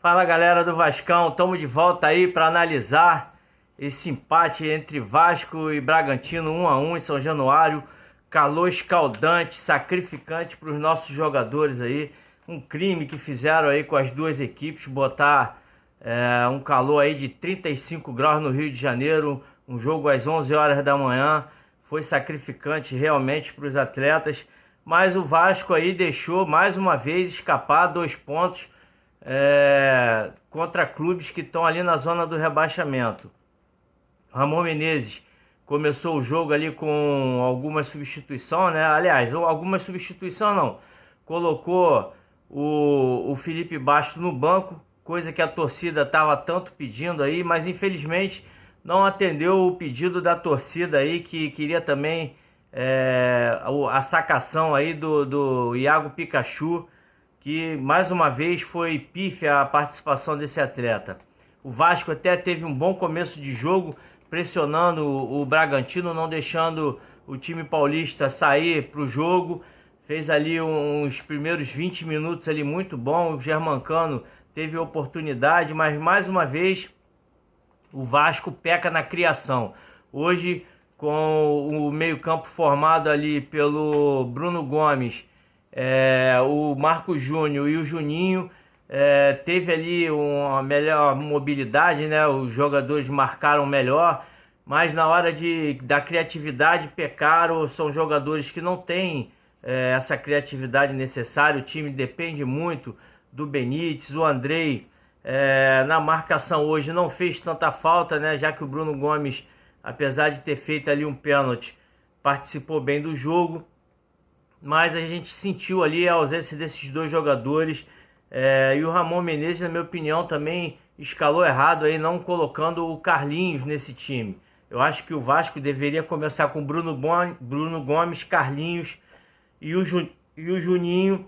Fala galera do Vascão, estamos de volta aí para analisar esse empate entre Vasco e Bragantino 1 a 1 em São Januário. Calor escaldante, sacrificante para os nossos jogadores aí. Um crime que fizeram aí com as duas equipes, botar um calor aí de 35 graus no Rio de Janeiro. Um jogo às 11 horas da manhã. Foi sacrificante realmente para os atletas. Mas o Vasco aí deixou mais uma vez escapar 2 pontos contra clubes que estão ali na zona do rebaixamento. Ramon Menezes começou o jogo ali com algumas substituições, né? Aliás, algumas substituições não. Colocou o Felipe Bastos no banco, coisa que a torcida estava tanto pedindo aí, mas infelizmente não atendeu o pedido da torcida aí, que queria também a sacação aí do Iago Pikachu, que mais uma vez foi pífia a participação desse atleta. O Vasco até teve um bom começo de jogo, pressionando o Bragantino, não deixando o time paulista sair para o jogo. Fez ali uns primeiros 20 minutos ali muito bom. O Germancano teve oportunidade, mas mais uma vez o Vasco peca na criação. Hoje, com o meio-campo formado ali pelo Bruno Gomes, o Marcos Júnior e o Juninho, teve ali uma melhor mobilidade, né? Os jogadores marcaram melhor, mas na hora da criatividade pecaram. São jogadores que não têm essa criatividade necessária. O time depende muito do Benítez. O Andrei na marcação hoje não fez tanta falta, né? Já que o Bruno Gomes, apesar de ter feito ali um pênalti, participou bem do jogo. Mas a gente sentiu ali a ausência desses dois jogadores. E o Ramon Menezes, na minha opinião, também escalou errado aí, não colocando o Carlinhos nesse time. Eu acho que o Vasco deveria começar com Bruno Gomes, Carlinhos e o Juninho.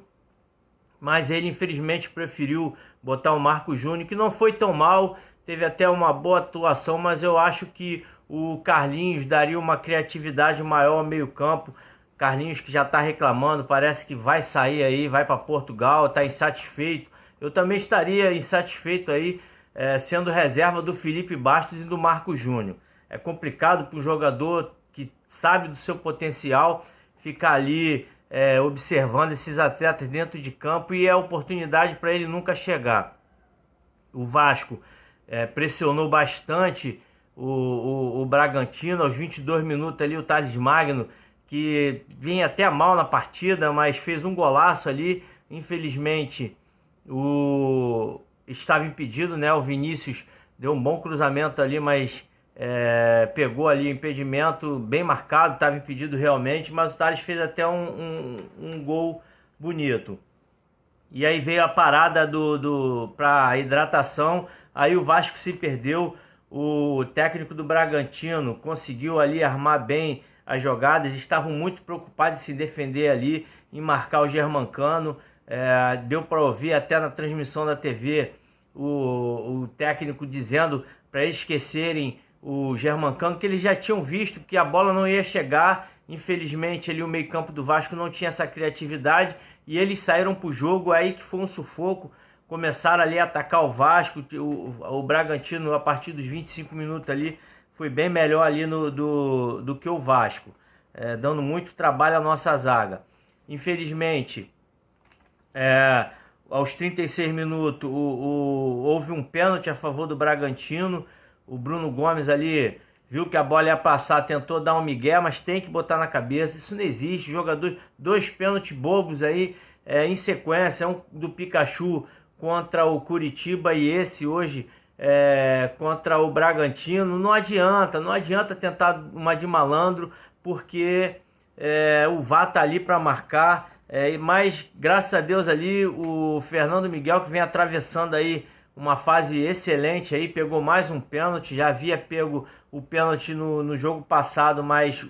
Mas ele infelizmente preferiu botar o Marcos Júnior, que não foi tão mal. Teve até uma boa atuação, mas eu acho que o Carlinhos daria uma criatividade maior ao meio campo. Carlinhos, que já está reclamando, parece que vai sair aí, vai para Portugal, está insatisfeito. Eu também estaria insatisfeito aí, sendo reserva do Felipe Bastos e do Marcos Júnior. É complicado para um jogador que sabe do seu potencial ficar ali observando esses atletas dentro de campo, e é oportunidade para ele nunca chegar. O Vasco pressionou bastante o Bragantino. Aos 22 minutos ali, o Thales Magno, que vinha até mal na partida, mas fez um golaço ali. Infelizmente, estava impedido, né? O Vinícius deu um bom cruzamento ali, mas pegou ali o impedimento bem marcado, estava impedido realmente, mas o Thales fez até um gol bonito. E aí veio a parada para hidratação, aí o Vasco se perdeu. O técnico do Bragantino conseguiu ali armar bem as jogadas, estavam muito preocupados em se defender ali, em marcar o Germancano. Deu para ouvir até na transmissão da TV o técnico dizendo para eles esquecerem o Germancano, que eles já tinham visto que a bola não ia chegar. Infelizmente ali o meio campo do Vasco não tinha essa criatividade e eles saíram para o jogo. Aí que foi um sufoco, começaram ali a atacar o Vasco. O Bragantino, a partir dos 25 minutos ali, foi bem melhor ali do que o Vasco, dando muito trabalho à nossa zaga. Infelizmente, aos 36 minutos, houve um pênalti a favor do Bragantino. O Bruno Gomes ali viu que a bola ia passar, tentou dar um migué, mas tem que botar na cabeça. Isso não existe. Jogador, 2 pênaltis bobos aí em sequência, um do Pikachu contra o Curitiba e esse hoje contra o Bragantino. Não adianta tentar uma de malandro, porque o VAR tá ali para marcar. Mas graças a Deus ali o Fernando Miguel, que vem atravessando aí uma fase excelente aí, pegou mais um pênalti. Já havia pego o pênalti no jogo passado, mas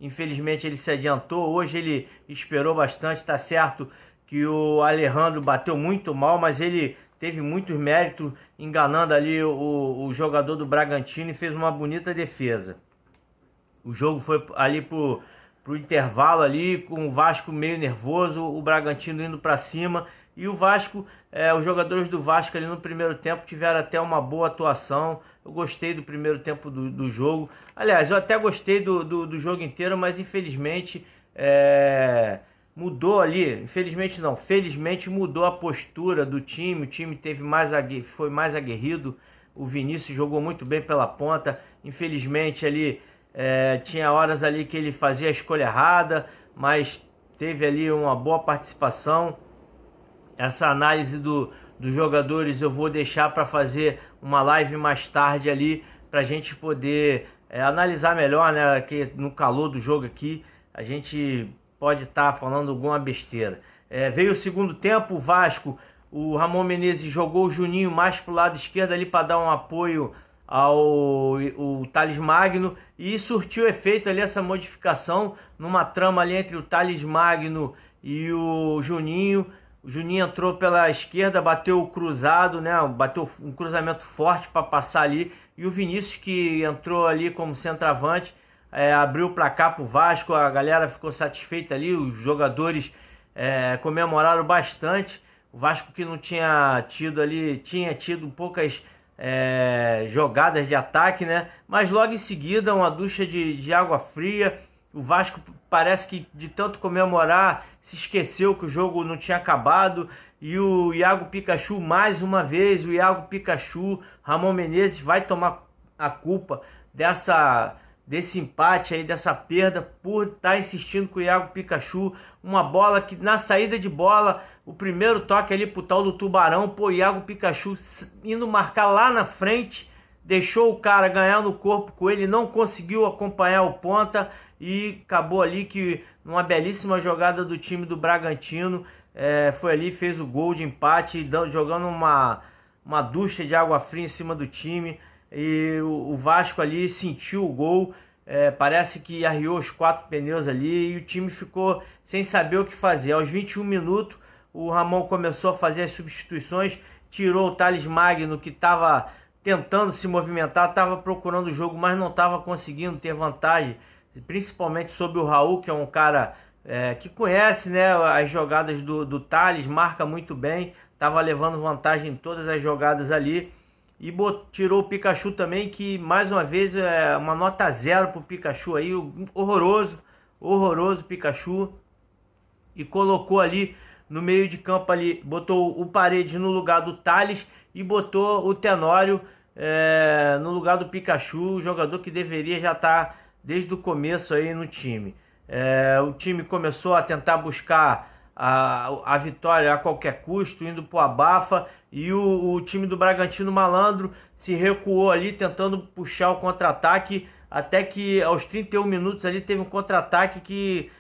infelizmente ele se adiantou. Hoje ele esperou bastante. Tá certo que o Alejandro bateu muito mal, mas ele teve muitos méritos enganando ali o jogador do Bragantino e fez uma bonita defesa. O jogo foi ali pro intervalo ali, com o Vasco meio nervoso, o Bragantino indo para cima, E o Vasco, os jogadores do Vasco ali no primeiro tempo tiveram até uma boa atuação. Eu gostei do primeiro tempo do jogo. Aliás, eu até gostei do jogo inteiro, mas infelizmente mudou ali. Infelizmente não, felizmente mudou a postura do time. O time foi mais aguerrido. O Vinícius jogou muito bem pela ponta. Infelizmente ali tinha horas ali que ele fazia a escolha errada, mas teve ali uma boa participação. Essa análise dos jogadores eu vou deixar para fazer uma live mais tarde ali, para a gente poder analisar melhor, né? Que no calor do jogo aqui a gente pode estar falando alguma besteira. Veio o segundo tempo, o Vasco, o Ramon Menezes jogou o Juninho mais para o lado esquerdo ali para dar um apoio ao Thales Magno, e surtiu efeito ali essa modificação numa trama ali entre o Thales Magno e o Juninho. O Juninho entrou pela esquerda, bateu o cruzado, né? Bateu um cruzamento forte para passar ali. E o Vinícius, que entrou ali como centroavante, abriu o placar para o Vasco. A galera ficou satisfeita ali, os jogadores comemoraram bastante. O Vasco, que não tinha tido ali, tinha tido poucas jogadas de ataque, né? Mas logo em seguida uma ducha de água fria. O Vasco parece que de tanto comemorar se esqueceu que o jogo não tinha acabado. E o Iago Pikachu, mais uma vez, o Iago Pikachu, Ramon Menezes vai tomar a culpa desse empate aí, dessa perda, por estar insistindo com o Iago Pikachu. Uma bola que na saída de bola, o primeiro toque ali pro tal do Tubarão, pô, o Iago Pikachu indo marcar lá na frente, deixou o cara ganhar no corpo com ele, não conseguiu acompanhar o ponta e acabou ali que numa belíssima jogada do time do Bragantino, foi ali, fez o gol de empate, jogando uma ducha de água fria em cima do time. E o Vasco ali sentiu o gol, parece que arriou os 4 pneus ali e o time ficou sem saber o que fazer. Aos 21 minutos o Ramon começou a fazer as substituições, tirou o Thales Magno, que estava tentando se movimentar, estava procurando o jogo, mas não estava conseguindo ter vantagem, principalmente sobre o Raul, que é um cara que conhece, né, as jogadas do Thales, marca muito bem, estava levando vantagem em todas as jogadas ali. E tirou o Pikachu também, que mais uma vez uma nota 0 pro Pikachu aí, horroroso Pikachu. E colocou ali no meio de campo ali, botou o Paredes no lugar do Thales e botou o Tenório no lugar do Pikachu, o jogador que deveria já estar desde o começo aí no time. O time começou a tentar buscar a vitória a qualquer custo, indo pro abafa, e o time do Bragantino malandro se recuou ali, tentando puxar o contra-ataque, até que aos 31 minutos ali teve um contra-ataque que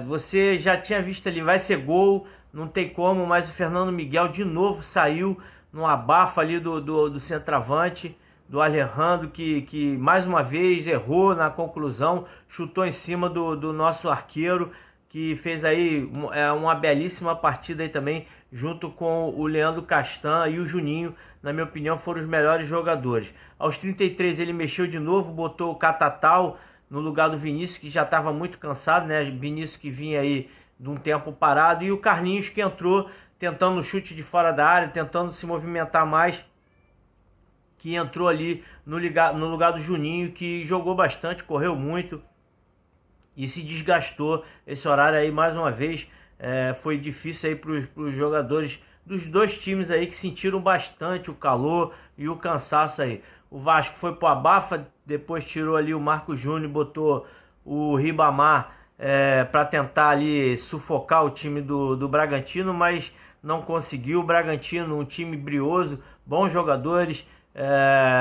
você já tinha visto ali, vai ser gol, não tem como, mas o Fernando Miguel de novo saiu no abafa ali do centroavante, do Alejandro, que mais uma vez errou na conclusão, chutou em cima do nosso arqueiro, que fez aí uma belíssima partida aí também, junto com o Leandro Castan e o Juninho, na minha opinião, foram os melhores jogadores. Aos 33 ele mexeu de novo, botou o Catatal no lugar do Vinícius, que já estava muito cansado, né? Vinícius que vinha aí de um tempo parado, e o Carlinhos, que entrou tentando chute de fora da área, tentando se movimentar mais, que entrou ali no lugar do Juninho, que jogou bastante, correu muito e se desgastou. Esse horário aí, mais uma vez, foi difícil aí para os jogadores dos dois times aí, que sentiram bastante o calor e o cansaço aí. O Vasco foi pro abafa, depois tirou ali o Marcos Júnior, botou o Ribamar para tentar ali sufocar o time do Bragantino, mas não conseguiu. O Bragantino, um time brioso, bons jogadores.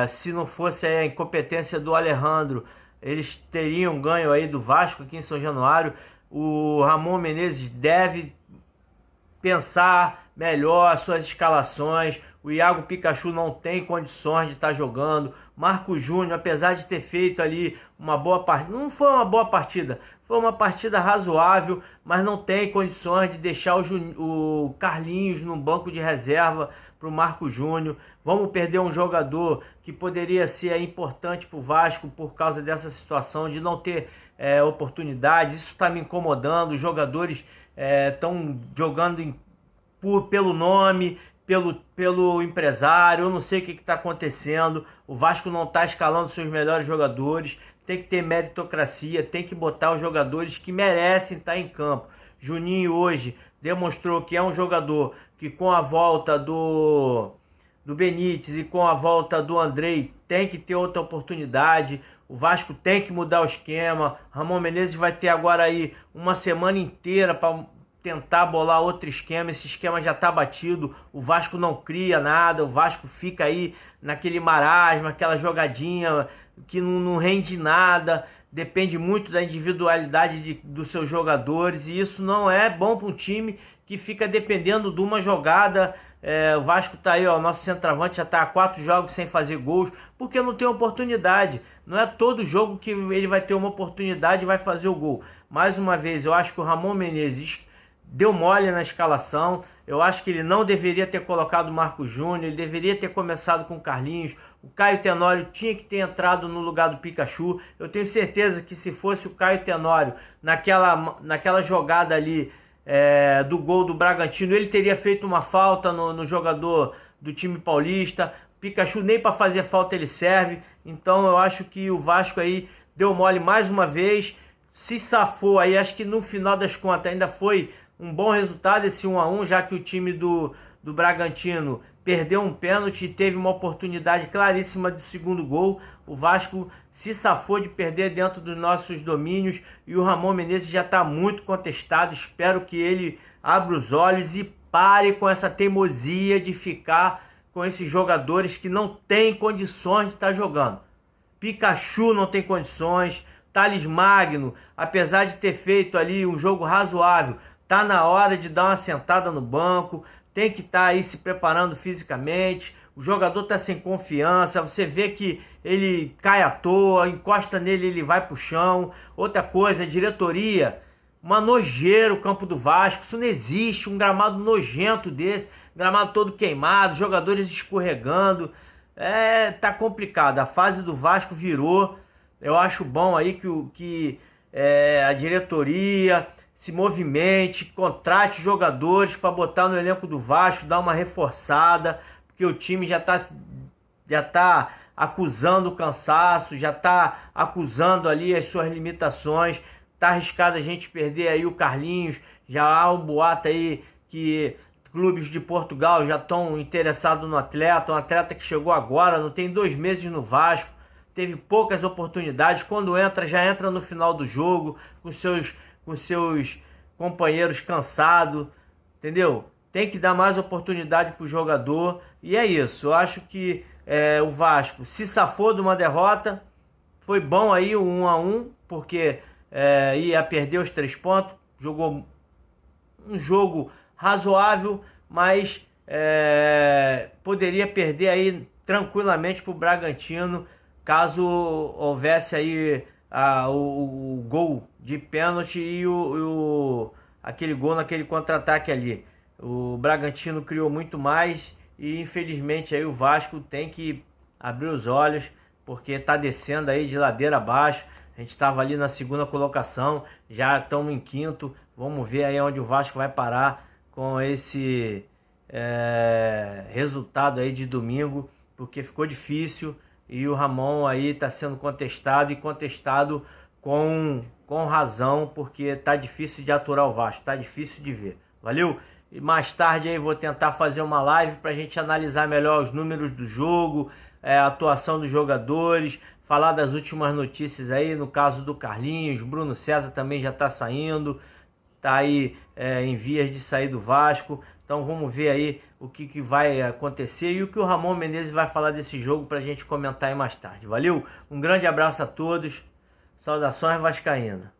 Se não fosse a incompetência do Alejandro, eles teriam ganho aí do Vasco aqui em São Januário. O Ramon Menezes deve pensar melhor as suas escalações. O Iago Pikachu não tem condições de estar jogando. Marcos Júnior, apesar de ter feito ali uma boa partida, não foi uma boa partida, foi uma partida razoável, mas não tem condições de deixar o Carlinhos no banco de reserva para o Marcos Júnior. Vamos perder um jogador que poderia ser importante para o Vasco por causa dessa situação de não ter oportunidades. Isso está me incomodando. Os jogadores estão jogando pelo nome, pelo empresário. Eu não sei o que está acontecendo. O Vasco não está escalando seus melhores jogadores. Tem que ter meritocracia, tem que botar os jogadores que merecem estar em campo. Juninho hoje demonstrou que é um jogador que, com a volta do Benítez e com a volta do Andrei, tem que ter outra oportunidade. O Vasco tem que mudar o esquema. Ramon Menezes vai ter agora aí uma semana inteira para tentar bolar outro esquema. Esse esquema já está batido. O Vasco não cria nada. O Vasco fica aí naquele marasmo, aquela jogadinha que não rende nada. Depende muito da individualidade dos seus jogadores. E isso não é bom para um time que fica dependendo de uma jogada. O Vasco tá aí, ó, nosso centroavante já está há 4 jogos sem fazer gols, porque não tem oportunidade. Não é todo jogo que ele vai ter uma oportunidade e vai fazer o gol. Mais uma vez, eu acho que o Ramon Menezes deu mole na escalação. Eu acho que ele não deveria ter colocado o Marcos Júnior, ele deveria ter começado com o Carlinhos. O Caio Tenório tinha que ter entrado no lugar do Pikachu. Eu tenho certeza que se fosse o Caio Tenório naquela jogada ali, do gol do Bragantino, ele teria feito uma falta no jogador do time paulista. Pikachu nem para fazer falta ele serve. Então eu acho que o Vasco aí deu mole mais uma vez, se safou aí. Acho que no final das contas ainda foi um bom resultado esse 1-1, já que o time do Bragantino perdeu um pênalti e teve uma oportunidade claríssima do segundo gol. O Vasco se safou de perder dentro dos nossos domínios e o Ramon Menezes já está muito contestado. Espero que ele abra os olhos e pare com essa teimosia de ficar com esses jogadores que não têm condições de estar jogando. Pikachu não tem condições, Thales Magno, apesar de ter feito ali um jogo razoável, tá na hora de dar uma sentada no banco, tem que estar aí se preparando fisicamente. O jogador está sem confiança, você vê que ele cai à toa, encosta nele, ele vai pro chão. Outra coisa, a diretoria, uma nojeira o campo do Vasco, isso não existe, um gramado nojento desse, gramado todo queimado, jogadores escorregando. Tá complicado, a fase do Vasco virou. Eu acho bom aí que a diretoria se movimente, contrate jogadores para botar no elenco do Vasco, dar uma reforçada, porque o time já tá acusando o cansaço, já tá acusando ali as suas limitações. Tá arriscado a gente perder aí o Carlinhos. Já há um boato aí que clubes de Portugal já estão interessados no atleta, um atleta que chegou agora, não tem 2 meses no Vasco, teve poucas oportunidades, quando entra, já entra no final do jogo, com seus companheiros cansados, entendeu? Tem que dar mais oportunidade para o jogador, e é isso. Eu acho que o Vasco se safou de uma derrota, foi bom aí o 1-1, porque ia perder os 3 pontos, jogou um jogo razoável, mas poderia perder aí tranquilamente para o Bragantino, caso houvesse aí o gol de pênalti e aquele gol naquele contra-ataque ali. O Bragantino criou muito mais e infelizmente aí o Vasco tem que abrir os olhos, porque está descendo aí de ladeira abaixo. A gente estava ali na 2ª colocação, já estamos em 5º. Vamos ver aí onde o Vasco vai parar com esse resultado aí de domingo, porque ficou difícil e o Ramon aí está sendo contestado, e contestado com razão, porque está difícil de aturar o Vasco, está difícil de ver. Valeu? E mais tarde aí vou tentar fazer uma live para a gente analisar melhor os números do jogo, a atuação dos jogadores, falar das últimas notícias aí, no caso do Carlinhos. Bruno César também já está saindo, está aí em vias de sair do Vasco. Então vamos ver aí o que vai acontecer e o que o Ramon Menezes vai falar desse jogo para a gente comentar aí mais tarde. Valeu? Um grande abraço a todos. Saudações vascaínas.